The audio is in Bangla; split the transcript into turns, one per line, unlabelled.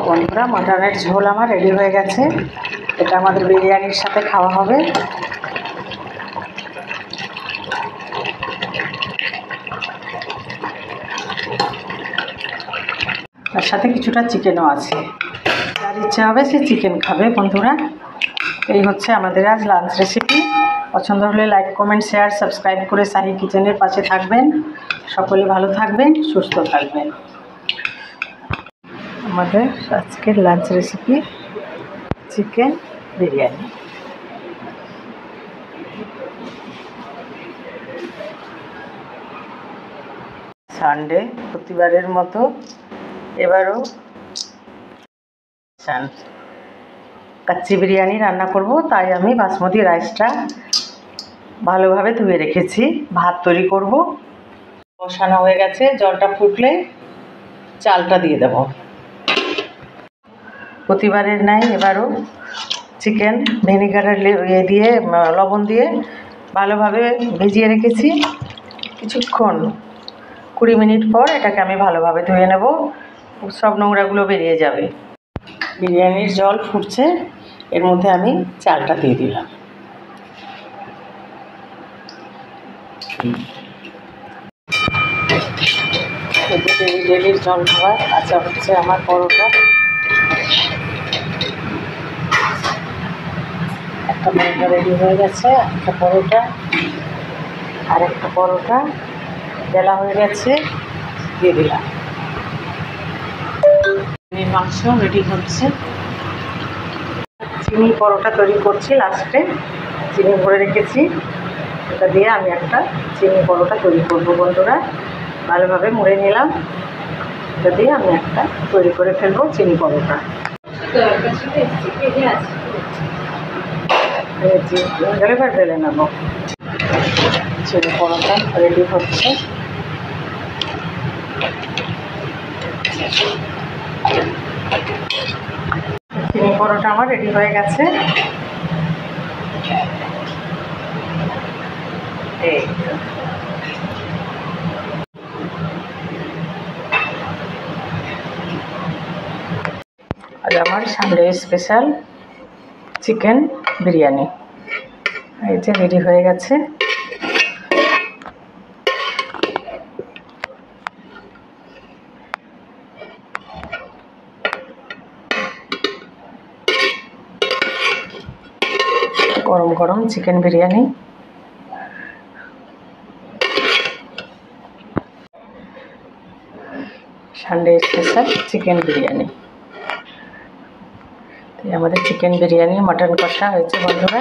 বন্ধুরা, মটনের ঝোল আমার রেডি হয়ে গেছে। এটা আমাদের বিরিয়ানির সাথে খাওয়া হবে। তার সাথে কিছুটা চিকেনও আছে। যার ইচ্ছা হবে সে চিকেন খাবে। বন্ধুরা, এই হচ্ছে আমাদের আজ লাঞ্চ রেসিপি। পছন্দ হলে লাইক, কমেন্ট, শেয়ার, সাবস্ক্রাইব করে সাহি কিচেনের পাশে থাকবেন। সকলে ভালো থাকবেন, সুস্থ থাকবেন। আমাদের আজকের lunch recipe chicken biryani. Sunday প্রতিবারের মতো এবারও কাচ্চি বিরিয়ানি রান্না করব, তাই আমি বাসমতি রাইসটা ভালোভাবে ধুয়ে রেখেছি। ভাত তৈরি করব। বসানো হয়ে গেছে, জলটা ফুটলে চালটা দিয়ে দেব। প্রতিবারের ন্যায় এবারও চিকেন ভিনেগারের দিয়ে লবণ দিয়ে ভালোভাবে ভিজিয়ে রেখেছি। কিছুক্ষণ 20 মিনিট পর এটাকে আমি ভালোভাবে ধুয়ে নেব, সব নোংরাগুলো বেরিয়ে যাবে। বিরিয়ানির জল ফুটছে, এর মধ্যে আমি চালটা দিয়ে দিলাম। ডেলির জল খাবার। আচ্ছা, হচ্ছে আমার পরোটা। একটা পরোটা রেডি হয়ে গেছে, একটা পরোটা আর একটা পরোটা বেলা হয়ে গেছে, দিয়ে দিলাম। মাংস রেডি হচ্ছে। চিনি পরোটা তৈরি করছি, লাস্টে চিনি ভরে রেখেছি, এটা দিয়ে আমি একটা চিনি পরোটা তৈরি করবো। বন্ধুরা, ভালোভাবে মুড়ে নিলাম, এটা দিয়ে আমি একটা তৈরি করে ফেলবো চিনি পরোটা। এবার বেলে নেব। চিনি পরোটা রেডি হচ্ছে। চিনি পরোটা আমার রেডি হয়ে গেছে। আজ আমার সানডে স্পেশাল চিকেন বিরিয়ানি এই যে রেডি হয়ে গেছে। গরম গরম chicken biryani. Sunday special chicken biryani. আমাদের চিকেন বিরিয়ানি, মটন কষা হয়েছে। বন্ধুরা,